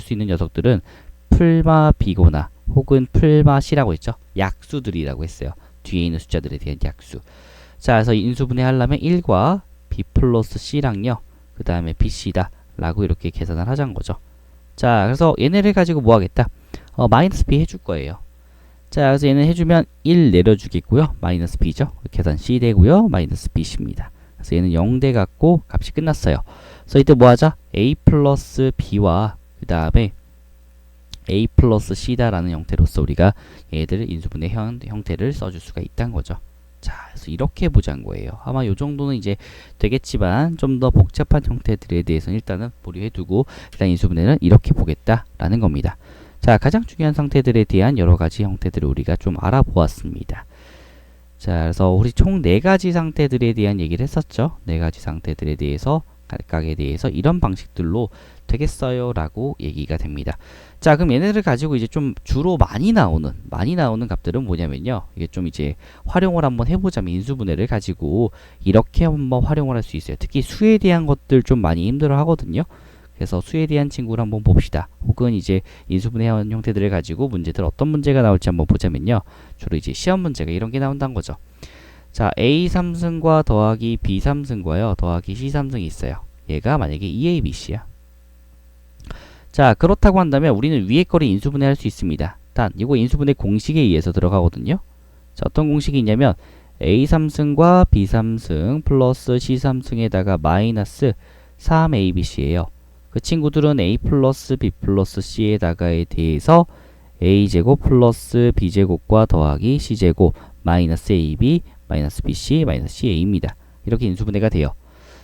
수 있는 녀석들은 풀마 b거나 혹은 풀마 c라고 했죠. 약수들이라고 했어요. 뒤에 있는 숫자들에 대한 약수. 자, 그래서 인수분해 하려면 1과 b 플러스 c랑요. 그 다음에 bc다 라고 이렇게 계산을 하자는 거죠. 자, 그래서 얘네를 가지고 뭐 하겠다? 마이너스 b 해줄 거예요. 자, 그래서 얘는 해주면 1 내려주겠고요. 마이너스 b죠. 계산 c 되고요. 마이너스 bc입니다. 그래서 얘는 0돼 갖고 값이 끝났어요. 그래서 이때 뭐 하자? a 플러스 b와 그 다음에 a 플러스 c다 라는 형태로서 우리가 얘들 인수분해 형태를 써줄 수가 있다는 거죠. 자, 그래서 이렇게 보자는 거예요. 아마 요 정도는 이제 되겠지만 좀 더 복잡한 형태들에 대해서는 일단은 보류해두고 일단 인수분해는 이렇게 보겠다라는 겁니다. 자, 가장 중요한 상태들에 대한 여러 가지 형태들을 우리가 좀 알아보았습니다. 자, 그래서 우리 총 4가지 상태들에 대한 얘기를 했었죠. 4가지 상태들에 대해서 각각에 대해서 이런 방식들로 되겠어요 라고 얘기가 됩니다. 자, 그럼 얘네를 가지고 이제 좀 주로 많이 나오는 값들은 뭐냐면요. 이게 좀 이제 활용을 한번 해보자면 인수분해를 가지고 이렇게 한번 활용을 할 수 있어요. 특히 수에 대한 것들 좀 많이 힘들어 하거든요. 그래서 수에 대한 친구를 한번 봅시다. 혹은 이제 인수분해한 형태들을 가지고 문제들 어떤 문제가 나올지 한번 보자면요. 주로 이제 시험 문제가 이런 게 나온다는 거죠. 자, A 3승과 더하기 B 3승과요. 더하기 C 3승이 있어요. 얘가 만약에 2ABC야. 자, 그렇다고 한다면 우리는 위에 거를 인수분해할 수 있습니다. 단, 이거 인수분해 공식에 의해서 들어가거든요. 자, 어떤 공식이 있냐면 A 3승과 B 3승 플러스 C 3승에다가 마이너스 3ABC예요. 그 친구들은 A 플러스 B 플러스 C에다가에 대해서 A제곱 플러스 B제곱과 더하기 C제곱 마이너스 AB 마이너스 BC 마이너스 CA입니다. 이렇게 인수분해가 돼요.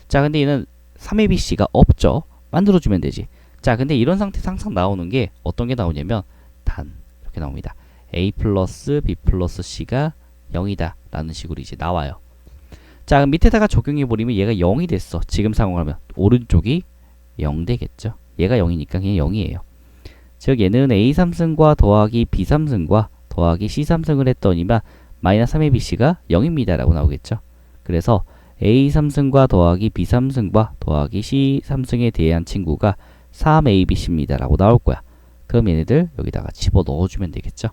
자, 근데 얘는 3ABC가 없죠. 만들어주면 되지. 자, 근데 이런 상태에서 항상 나오는 게 어떤 게 나오냐면 단 이렇게 나옵니다. A 플러스 B 플러스 C가 0이다 라는 식으로 이제 나와요. 자, 그럼 밑에다가 적용해버리면 얘가 0이 됐어. 지금 상황하면 오른쪽이 0 되겠죠. 얘가 0이니까 그냥 0이에요. 즉 얘는 A 3승과 더하기 B 3승과 더하기 C 3승을 했더니만 마이너스 3ABC가 0입니다 라고 나오겠죠. 그래서 A 3승과 더하기 B 3승과 더하기 C 3승에 대한 친구가 3ABC입니다 라고 나올 거야. 그럼 얘네들 여기다가 집어넣어주면 되겠죠.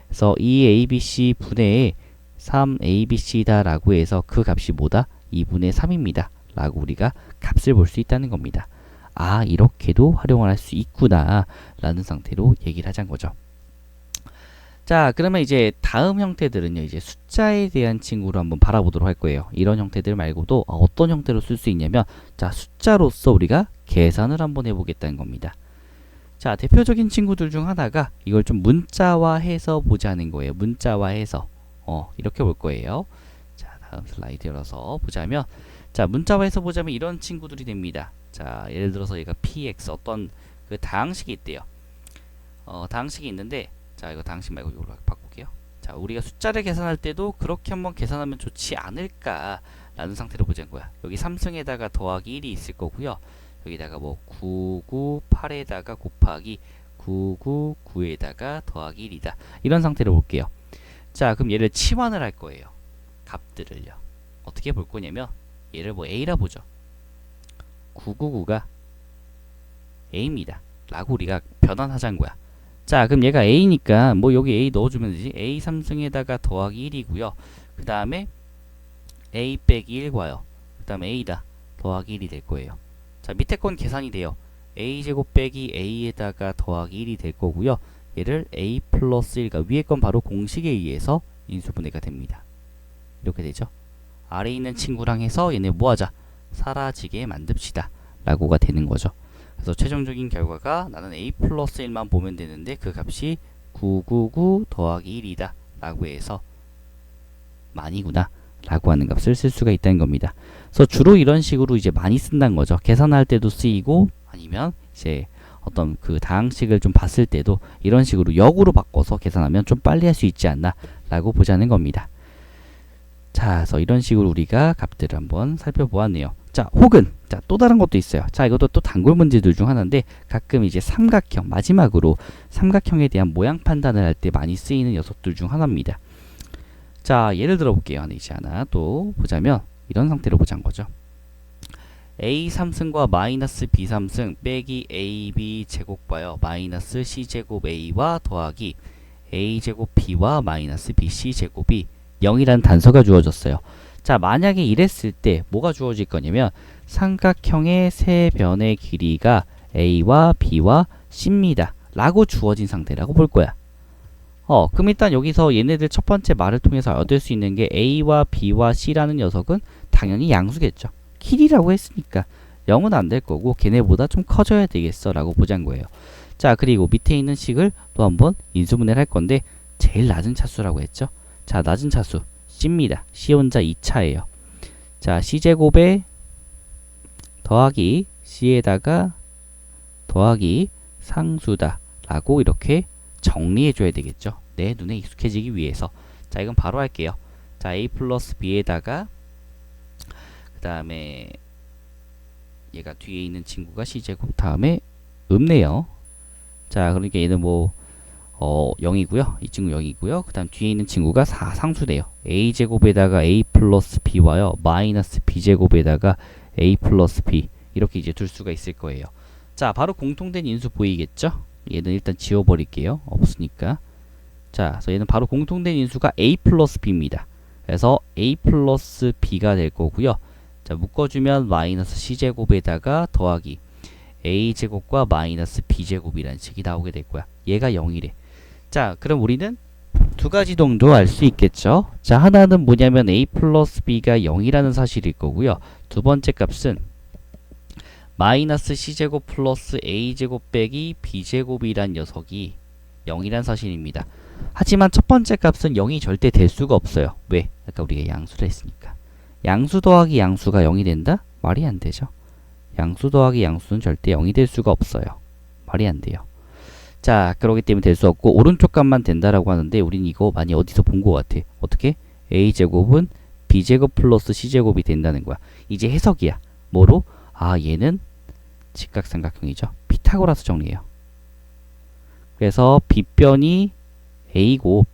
그래서 2ABC 분의 3ABC다 라고 해서 그 값이 뭐다? 2분의 3입니다 라고 우리가 값을 볼 수 있다는 겁니다. 아, 이렇게도 활용을 할 수 있구나 라는 상태로 얘기를 하자는 거죠. 자, 그러면 이제 다음 형태들은요, 이제 숫자에 대한 친구로 한번 바라보도록 할 거예요. 이런 형태들 말고도 어떤 형태로 쓸 수 있냐면, 자, 숫자로서 우리가 계산을 한번 해보겠다는 겁니다. 자, 대표적인 친구들 중 하나가 이걸 좀 문자화해서 보자는 거예요. 문자화해서 이렇게 볼 거예요. 자, 다음 슬라이드 열어서 보자면, 자, 문자화해서 보자면 이런 친구들이 됩니다. 자, 예를 들어서 얘가 px 어떤 그 다항식이 있대요. 다항식이 있는데, 자, 이거 다항식 말고 이걸로 바꿀게요. 자, 우리가 숫자를 계산할 때도 그렇게 한번 계산하면 좋지 않을까라는 상태로 보자는 거야. 여기 3승에다가 더하기 1이 있을 거고요. 여기다가 뭐 998에다가 곱하기 999에다가 더하기 1이다. 이런 상태로 볼게요. 자, 그럼 얘를 치환을 할 거예요. 값들을요. 어떻게 볼 거냐면 얘를 뭐 A라 보죠. 999가 A입니다. 라고 우리가 변환하자는 거야. 자, 그럼 얘가 A니까 뭐 여기 A 넣어주면 되지. A 3승에다가 더하기 1이고요. 그 다음에 A 빼기 1과요. 그 다음에 A다. 더하기 1이 될 거예요. 자, 밑에 건 계산이 돼요. A제곱 빼기 A에다가 더하기 1이 될 거고요. 얘를 A 플러스 1과 위에 건 바로 공식에 의해서 인수분해가 됩니다. 이렇게 되죠. 아래에 있는 친구랑 해서 얘네 뭐하자? 사라지게 만듭시다. 라고가 되는 거죠. 그래서 최종적인 결과가 나는 A 플러스 1만 보면 되는데 그 값이 999 더하기 1이다. 라고 해서 만이구나. 라고 하는 값을 쓸 수가 있다는 겁니다. 그래서 주로 이런 식으로 이제 많이 쓴다는 거죠. 계산할 때도 쓰이고 아니면 이제 어떤 그 다항식을 좀 봤을 때도 이런 식으로 역으로 바꿔서 계산하면 좀 빨리 할 수 있지 않나 라고 보자는 겁니다. 자, 그래서 이런 식으로 우리가 값들을 한번 살펴보았네요. 자, 혹은 자, 또 다른 것도 있어요. 자, 이것도 또 단골 문제들 중 하나인데 가끔 이제 삼각형, 마지막으로 삼각형에 대한 모양 판단을 할 때 많이 쓰이는 녀석들 중 하나입니다. 자, 예를 들어 볼게요. 이제 하나 또 보자면 이런 상태로 보자는 거죠. A 3승과 마이너스 B 3승 빼기 AB 제곱과요. 마이너스 C 제곱 A와 더하기 A 제곱 B와 마이너스 BC 제곱이 0이라는 단서가 주어졌어요. 자, 만약에 이랬을 때 뭐가 주어질 거냐면 삼각형의 세 변의 길이가 A와 B와 C입니다. 라고 주어진 상태라고 볼 거야. 그럼 일단 여기서 얘네들 첫 번째 말을 통해서 얻을 수 있는 게 A와 B와 C라는 녀석은 당연히 양수겠죠. 길이라고 했으니까 0은 안 될 거고 걔네보다 좀 커져야 되겠어 라고 보자는 거예요. 자, 그리고 밑에 있는 식을 또 한번 인수분해를 할 건데 제일 낮은 차수라고 했죠. 자, 낮은 차수 C입니다. C 혼자 2차예요. 자, C제곱에 더하기 C에다가 더하기 상수다 라고 이렇게 정리해 줘야 되겠죠. 내 눈에 익숙해지기 위해서. 자, 이건 바로 할게요. 자, A 플러스 B에다가 그 다음에 얘가 뒤에 있는 친구가 C제곱 다음에 없네요. 자, 그러니까 얘는 뭐 0이고요. 이 친구 0이고요. 그 다음 뒤에 있는 친구가 4 상수돼요. A제곱에다가 A 플러스 B와요. 마이너스 B제곱에다가 A 플러스 B 이렇게 이제 둘 수가 있을 거예요. 자, 바로 공통된 인수 보이겠죠? 얘는 일단 지워버릴게요. 없으니까. 자, 그래서 얘는 바로 공통된 인수가 a 플러스 b입니다. 그래서 a 플러스 b가 될 거고요. 자, 묶어주면 마이너스 c제곱에다가 더하기 a제곱과 마이너스 b제곱이라는 식이 나오게 될 거야. 얘가 0이래. 자, 그럼 우리는 두 가지 정도 알 수 있겠죠? 자, 하나는 뭐냐면 a 플러스 b가 0이라는 사실일 거고요. 두 번째 값은 마이너스 c제곱 플러스 a제곱 빼기 b제곱이란 녀석이 0이란 사실입니다. 하지만 첫 번째 값은 0이 절대 될 수가 없어요. 왜? 아까 우리가 양수를 했으니까. 양수 더하기 양수가 0이 된다? 말이 안 되죠. 양수 더하기 양수는 절대 0이 될 수가 없어요. 말이 안 돼요. 자, 그러기 때문에 될 수 없고 오른쪽 값만 된다라고 하는데 우린 이거 많이 어디서 본 것 같아. 어떻게? a제곱은 b제곱 플러스 c제곱이 된다는 거야. 이제 해석이야. 뭐로? 아, 얘는 직각삼각형이죠. 피타고라스 정리해요. 그래서 빗변이 a고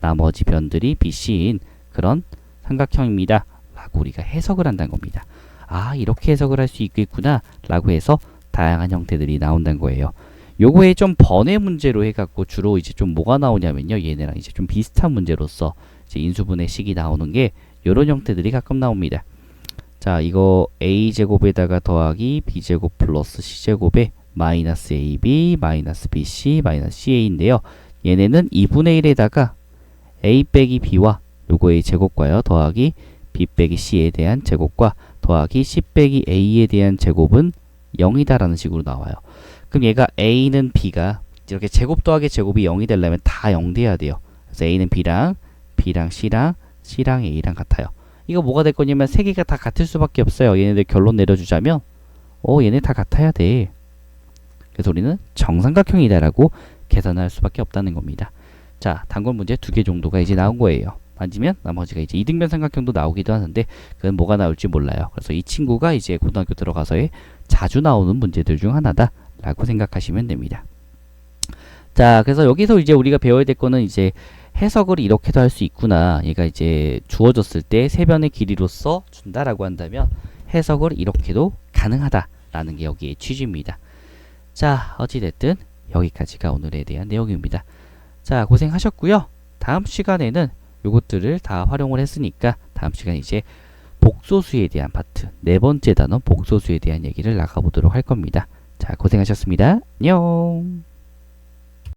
나머지 변들이 bc인 그런 삼각형입니다. 라고 우리가 해석을 한다는 겁니다. 아, 이렇게 해석을 할 수 있겠구나 라고 해서 다양한 형태들이 나온다는 거예요. 요거에 좀 번외 문제로 해갖고 주로 이제 좀 뭐가 나오냐면요. 얘네랑 이제 좀 비슷한 문제로서 이제 인수분해 식이 나오는 게 요런 형태들이 가끔 나옵니다. 자, 이거 a제곱에다가 더하기 b제곱 플러스 c제곱에 마이너스 ab 마이너스 bc 마이너스 ca인데요. 얘네는 2분의 1에다가 a 빼기 b와 요거의 제곱과요. 더하기 b 빼기 c에 대한 제곱과 더하기 c 빼기 a에 대한 제곱은 0이다 라는 식으로 나와요. 그럼 얘가 a는 b가 이렇게 제곱 더하기 제곱이 0이 되려면 다 0 돼야 돼요. 그래서 a는 b랑 c랑 a랑 같아요. 이거 뭐가 될 거냐면 세 개가 다 같을 수밖에 없어요. 얘네들 결론 내려주자면 얘네 다 같아야 돼. 그래서 우리는 정삼각형이다 라고 계산할 수밖에 없다는 겁니다. 자, 단권 문제 2개 정도가 이제 나온 거예요. 만지면 나머지가 이제 이등변 삼각형도 나오기도 하는데 그건 뭐가 나올지 몰라요. 그래서 이 친구가 이제 고등학교 들어가서의 자주 나오는 문제들 중 하나다 라고 생각하시면 됩니다. 자, 그래서 여기서 이제 우리가 배워야 될 거는 이제 해석을 이렇게도 할 수 있구나. 얘가 이제 주어졌을 때 세변의 길이로서 준다라고 한다면 해석을 이렇게도 가능하다라는 게 여기의 취지입니다. 자, 어찌됐든 여기까지가 오늘에 대한 내용입니다. 자, 고생하셨고요. 다음 시간에는 요것들을 다 활용을 했으니까 다음 시간 이제 복소수에 대한 파트, 네 번째 단원 복소수에 대한 얘기를 나가보도록 할 겁니다. 자, 고생하셨습니다. 안녕.